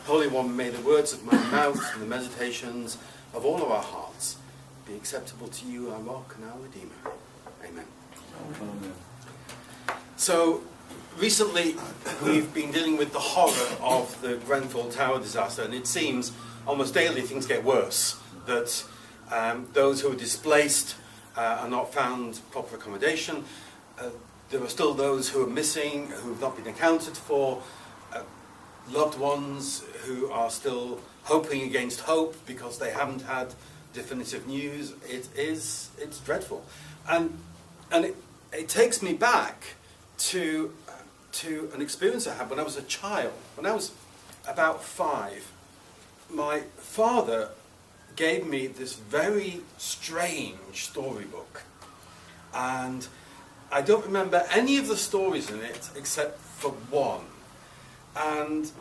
Holy One, may the words of my mouth and the meditations of all of our hearts be acceptable to you, our rock and our Redeemer. Amen. Amen. So, recently we've been dealing with the horror of the Grenfell Tower disaster, and it seems almost daily things get worse. That those who are displaced are not found proper accommodation. There are still those who are missing, who have not been accounted for. Loved ones who are still hoping against hope because they haven't had definitive news. It's dreadful, and it takes me back to an experience I had when I was a child. When I was about 5, my father gave me this very strange storybook, and I don't remember any of the stories in it except for one. And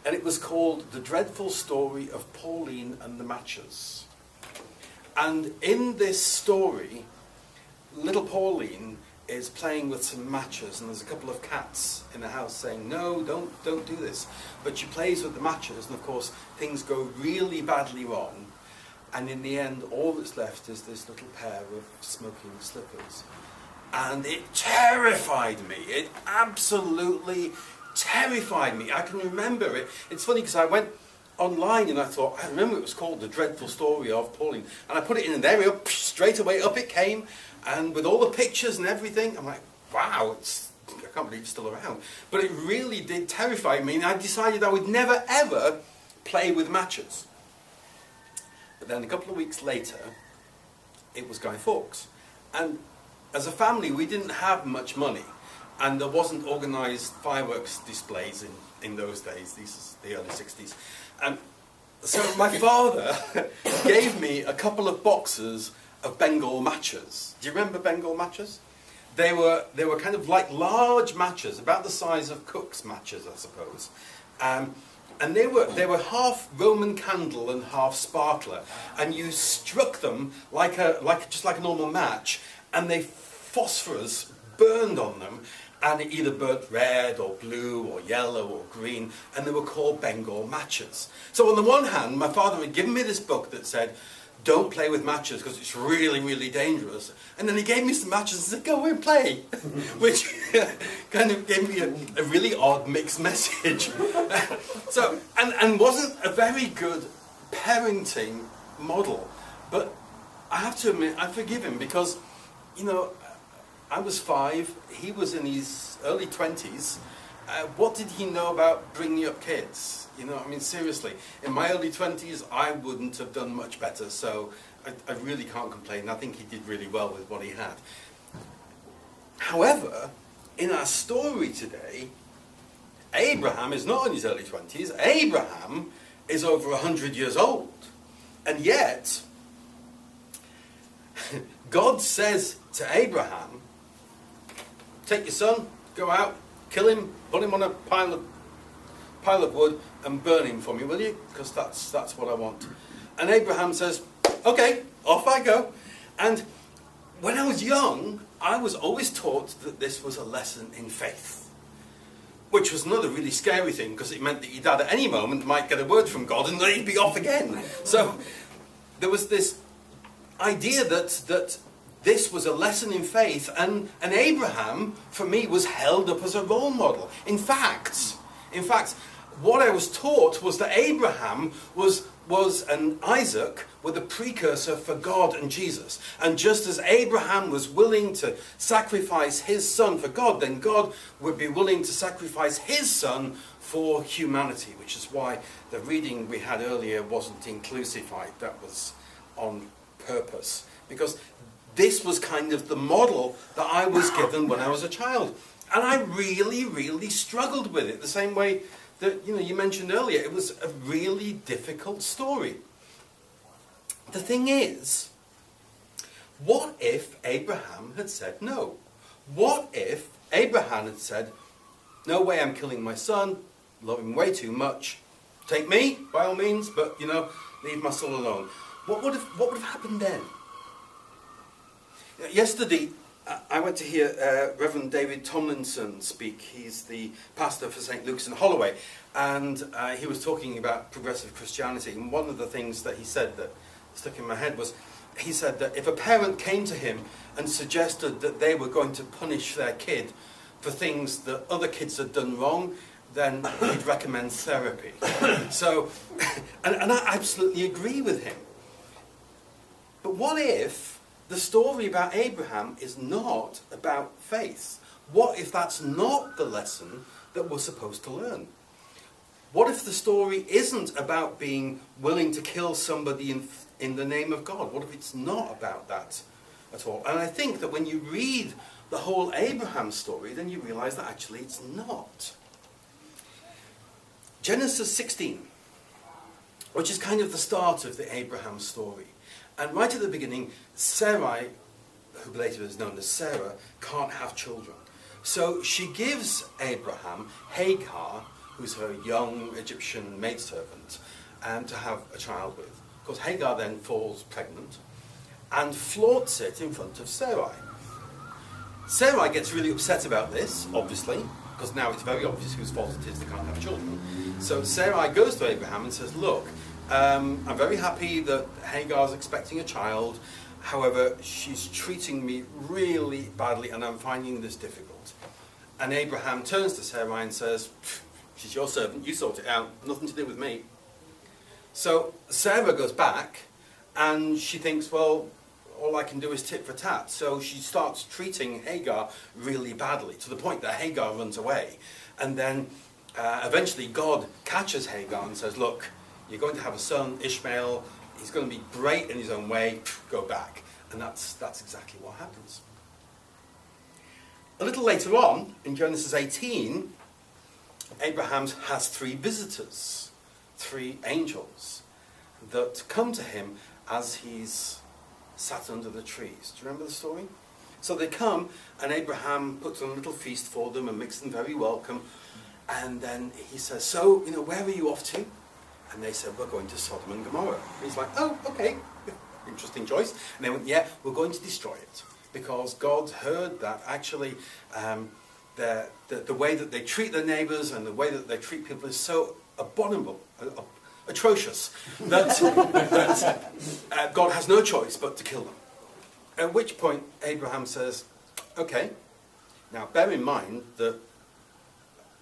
it was called The Dreadful Story of Pauline and the Matches. And in this story, little Pauline is playing with some matches, and there's a couple of cats in the house saying, no, don't do this. But she plays with the matches, and of course things go really badly wrong. And in the end, all that's left is this little pair of smoking slippers. And it terrified me. It absolutely terrified me. I can remember it. It's funny because I went online and I thought, I remember it was called The Dreadful Story of Pauline. And I put it in there, straight away up it came. And with all the pictures and everything, I'm like, wow, I can't believe it's still around. But it really did terrify me, and I decided I would never ever play with matches. But then a couple of weeks later, it was Guy Fawkes. And as a family, we didn't have much money. And there wasn't organised fireworks displays in those days. These is the early 60s. So my father gave me a couple of boxes of Bengal matches. Do you remember Bengal matches? They were kind of like large matches, about the size of Cook's matches, I suppose. And they were half Roman candle and half sparkler. And you struck them just like a normal match, and they phosphorus burned on them. And it either burnt red or blue or yellow or green, and they were called Bengal matches. So on the one hand, my father had given me this book that said, don't play with matches because it's really, really dangerous. And then he gave me some matches and said, go away and play. Which kind of gave me a really odd mixed message. So, and wasn't a very good parenting model. But I have to admit, I forgive him because, I was 5, he was in his early 20s. What did he know about bringing up kids? Seriously, in my early 20s, I wouldn't have done much better, so I really can't complain. I think he did really well with what he had. However, in our story today, Abraham is not in his early 20s. Abraham is over 100 years old. And yet, God says to Abraham, take your son, go out, kill him, put him on a pile of wood and burn him for me, will you? Because that's what I want. And Abraham says, okay, off I go. And when I was young, I was always taught that this was a lesson in faith, which was another really scary thing because it meant that your dad at any moment might get a word from God and then he'd be off again. So there was this idea that this was a lesson in faith, and Abraham, for me, was held up as a role model. In fact, what I was taught was that Abraham and Isaac were the precursor for God and Jesus. And just as Abraham was willing to sacrifice his son for God, then God would be willing to sacrifice his son for humanity, which is why the reading we had earlier wasn't inclusified. That was on purpose, because this was kind of the model that I was given when I was a child. And I really, really struggled with it, the same way that you mentioned earlier. It was a really difficult story. The thing is, what if Abraham had said no? What if Abraham had said, no way, I'm killing my son, love him way too much, take me, by all means, but, leave my son alone. What would have happened then? Yesterday, I went to hear Reverend David Tomlinson speak. He's the pastor for St. Luke's in Holloway, and he was talking about progressive Christianity. And one of the things that he said that stuck in my head was, he said that if a parent came to him and suggested that they were going to punish their kid for things that other kids had done wrong, then he'd recommend therapy. So, and I absolutely agree with him. But what if the story about Abraham is not about faith? What if that's not the lesson that we're supposed to learn? What if the story isn't about being willing to kill somebody in the name of God? What if it's not about that at all? And I think that when you read the whole Abraham story, then you realize that actually it's not. Genesis 16, which is kind of the start of the Abraham story. And right at the beginning, Sarai, who later is known as Sarah, can't have children. So she gives Abraham Hagar, who's her young Egyptian maidservant, to have a child with. Of course, Hagar then falls pregnant and flaunts it in front of Sarai. Sarai gets really upset about this, obviously, because now it's very obvious whose fault it is they can't have children. So Sarai goes to Abraham and says, look, I'm very happy that Hagar's expecting a child. However, she's treating me really badly and I'm finding this difficult. And Abraham turns to Sarai and says, she's your servant, you sort it out, nothing to do with me. So Sarah goes back and she thinks, well, all I can do is tit for tat. So she starts treating Hagar really badly, to the point that Hagar runs away. And then eventually God catches Hagar and says, look, you're going to have a son, Ishmael. He's going to be great in his own way. Go back. And that's exactly what happens. A little later on, in Genesis 18, Abraham has 3 visitors, 3 angels, that come to him as he's sat under the trees. Do you remember the story? So they come, and Abraham puts on a little feast for them and makes them very welcome. And then he says, so, where are you off to? And they said, we're going to Sodom and Gomorrah. And he's like, oh, okay, interesting choice. And they went, yeah, we're going to destroy it. Because God heard that actually the way that they treat their neighbours and the way that they treat people is so abominable, atrocious, that God has no choice but to kill them. At which point Abraham says, okay, now bear in mind that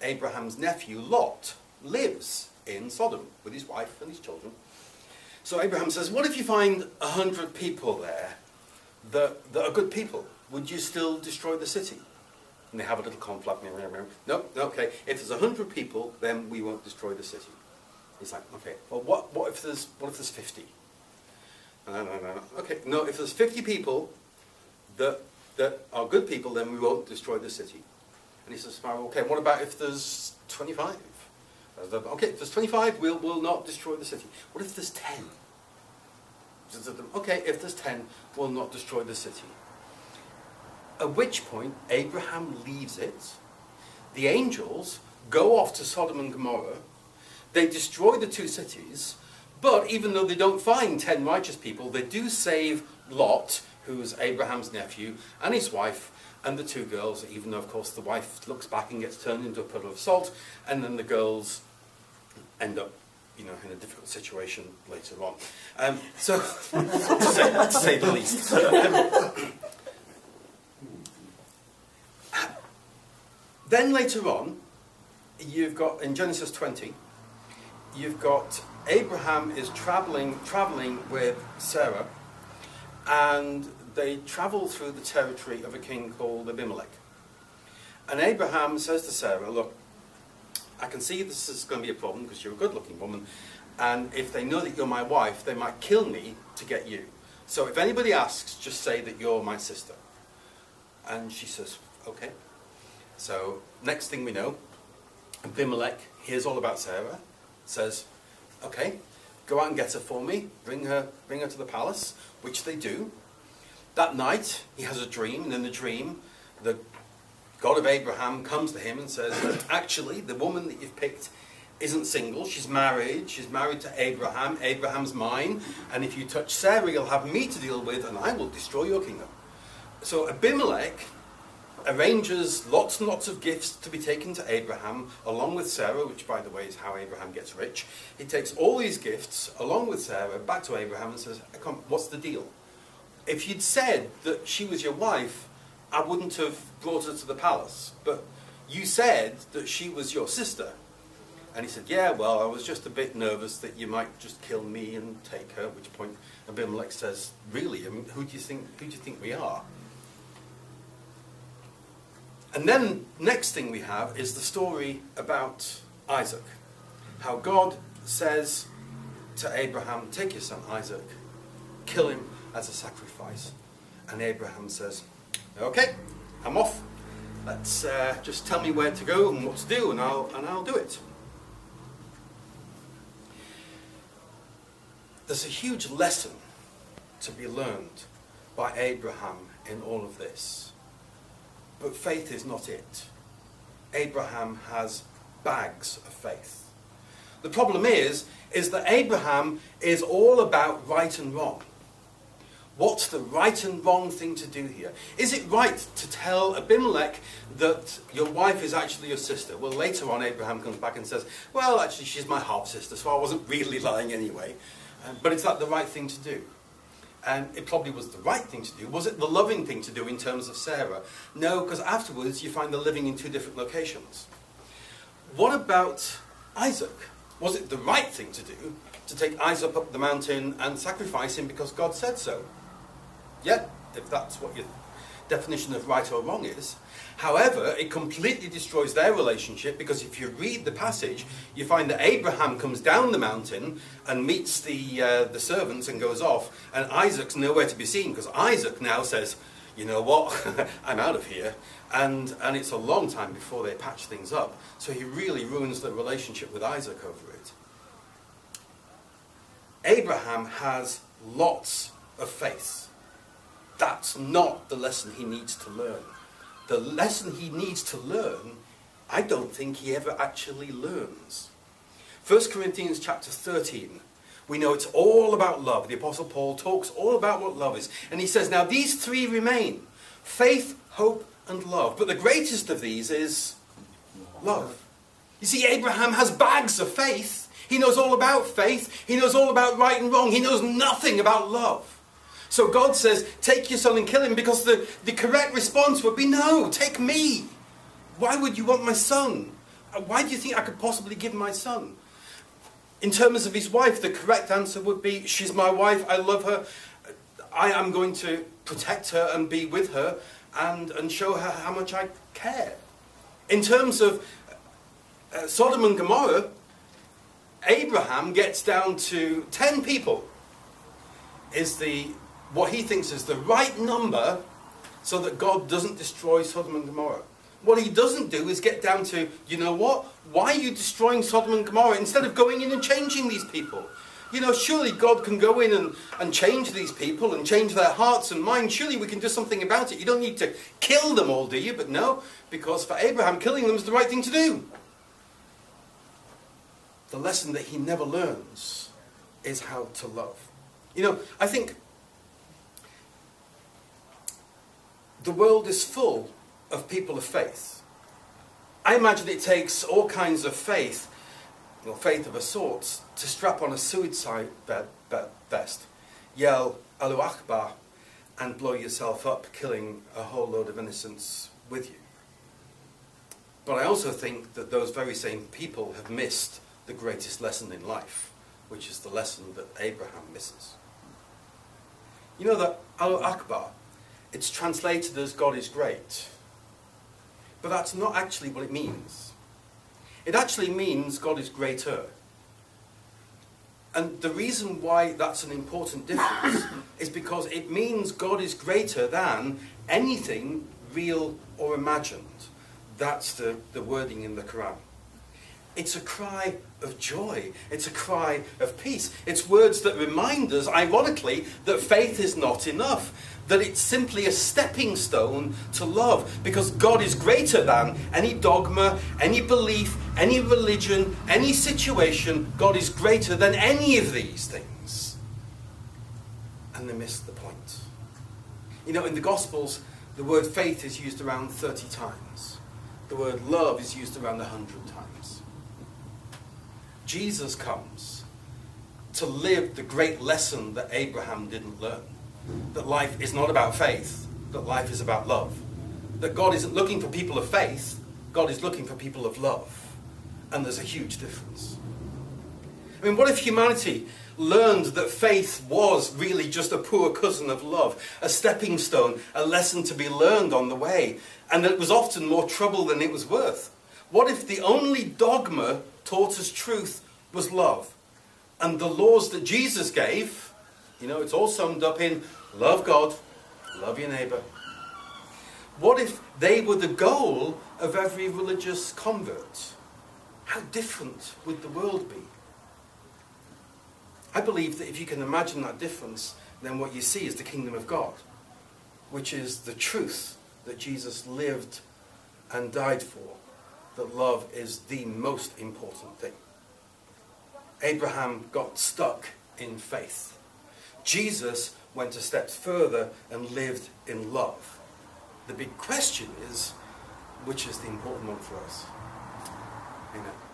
Abraham's nephew Lot lives in Sodom with his wife and his children. So Abraham says, what if you find 100 people there that are good people? Would you still destroy the city? And they have a little conflict. No, okay. If there's 100 people, then we won't destroy the city. He's like, okay. Well, what if there's 50? No. Okay. No, if there's 50 people that are good people, then we won't destroy the city. And he says, okay. What about if there's 25? Okay, if there's 25, we'll not destroy the city. What if there's 10? Okay, if there's 10, we'll not destroy the city. At which point, Abraham leaves it. The angels go off to Sodom and Gomorrah. They destroy the 2 cities, but even though they don't find 10 righteous people, they do save Lot, who's Abraham's nephew, and his wife, and the 2 girls, even though, of course, the wife looks back and gets turned into a pillar of salt, and then the girls end up, in a difficult situation later on. So, to say the least. Then later on, you've got, in Genesis 20, you've got Abraham is traveling with Sarah, and they travel through the territory of a king called Abimelech. And Abraham says to Sarah, look, I can see this is going to be a problem because you're a good-looking woman, and if they know that you're my wife, they might kill me to get you. So if anybody asks, just say that you're my sister. And she says, okay. So next thing we know, Abimelech hears all about Sarah, says, okay, go out and get her for me, bring her to the palace, which they do. That night, he has a dream, and in the dream, the God of Abraham comes to him and says, actually, the woman that you've picked isn't single, she's married to Abraham, Abraham's mine, and if you touch Sarah, you'll have me to deal with, and I will destroy your kingdom. So Abimelech arranges lots and lots of gifts to be taken to Abraham, along with Sarah, which, by the way, is how Abraham gets rich. He takes all these gifts, along with Sarah, back to Abraham and says, "Come, what's the deal? If you'd said that she was your wife, I wouldn't have brought her to the palace. But you said that she was your sister." And he said, "Yeah, well, I was just a bit nervous that you might just kill me and take her," at which point Abimelech says, "Really? I mean, who do you think we are?" And then next thing we have is the story about Isaac. How God says to Abraham, "Take your son Isaac, kill him as a sacrifice." And Abraham says, "Okay, I'm off. Let's just tell me where to go and what to do, and I'll do it." There's a huge lesson to be learned by Abraham in all of this. But faith is not it. Abraham has bags of faith. The problem is that Abraham is all about right and wrong. What's the right and wrong thing to do here? Is it right to tell Abimelech that your wife is actually your sister? Well, later on Abraham comes back and says, "Well, actually she's my half-sister, so I wasn't really lying anyway." But is that the right thing to do? And it probably was the right thing to do. Was it the loving thing to do in terms of Sarah? No, because afterwards you find they're living in two different locations. What about Isaac? Was it the right thing to do to take Isaac up the mountain and sacrifice him because God said so? Yeah, if that's what your definition of right or wrong is. However, it completely destroys their relationship, because if you read the passage, you find that Abraham comes down the mountain and meets the servants and goes off, and Isaac's nowhere to be seen, because Isaac now says, "You know what, I'm out of here," and it's a long time before they patch things up. So he really ruins the relationship with Isaac over it. Abraham has lots of faith. That's not the lesson he needs to learn. The lesson he needs to learn, I don't think he ever actually learns. 1 Corinthians chapter 13, we know it's all about love. The Apostle Paul talks all about what love is. And he says, now these three remain: faith, hope, and love. But the greatest of these is love. You see, Abraham has bags of faith. He knows all about faith. He knows all about right and wrong. He knows nothing about love. So God says, take your son and kill him, because the correct response would be, no, take me. Why would you want my son? Why do you think I could possibly give my son? In terms of his wife, the correct answer would be, she's my wife, I love her, I am going to protect her and be with her and show her how much I care. In terms of Sodom and Gomorrah, Abraham gets down to 10 people, is what he thinks is the right number, so that God doesn't destroy Sodom and Gomorrah. What he doesn't do is get down to, you know what? Why are you destroying Sodom and Gomorrah instead of going in and changing these people? You know, surely God can go in and change these people and change their hearts and minds. Surely we can do something about it. You don't need to kill them all, do you? But no, because for Abraham, killing them is the right thing to do. The lesson that he never learns is how to love. You know, I think the world is full of people of faith. I imagine it takes all kinds of faith, or faith of a sort, to strap on a suicide vest, yell Allahu Akbar, and blow yourself up, killing a whole load of innocents with you. But I also think that those very same people have missed the greatest lesson in life, which is the lesson that Abraham misses. You know that Allahu Akbar, it's translated as God is great. But that's not actually what it means. It actually means God is greater. And the reason why that's an important difference is because it means God is greater than anything real or imagined. That's the wording in the Quran. It's a cry of joy. It's a cry of peace. It's words that remind us, ironically, that faith is not enough. That it's simply a stepping stone to love. Because God is greater than any dogma, any belief, any religion, any situation. God is greater than any of these things. And they miss the point. You know, in the Gospels, the word faith is used around 30 times. The word love is used around 100 times. Jesus comes to live the great lesson that Abraham didn't learn. That life is not about faith, that life is about love. That God isn't looking for people of faith, God is looking for people of love. And there's a huge difference. I mean, what if humanity learned that faith was really just a poor cousin of love, a stepping stone, a lesson to be learned on the way, and that it was often more trouble than it was worth? What if the only dogma taught us truth was love? And the laws that Jesus gave, you know, it's all summed up in love God, love your neighbour. What if they were the goal of every religious convert? How different would the world be? I believe that if you can imagine that difference, then what you see is the kingdom of God, which is the truth that Jesus lived and died for, that love is the most important thing. Abraham got stuck in faith. Jesus went a step further and lived in love. The big question is, which is the important one for us? Amen.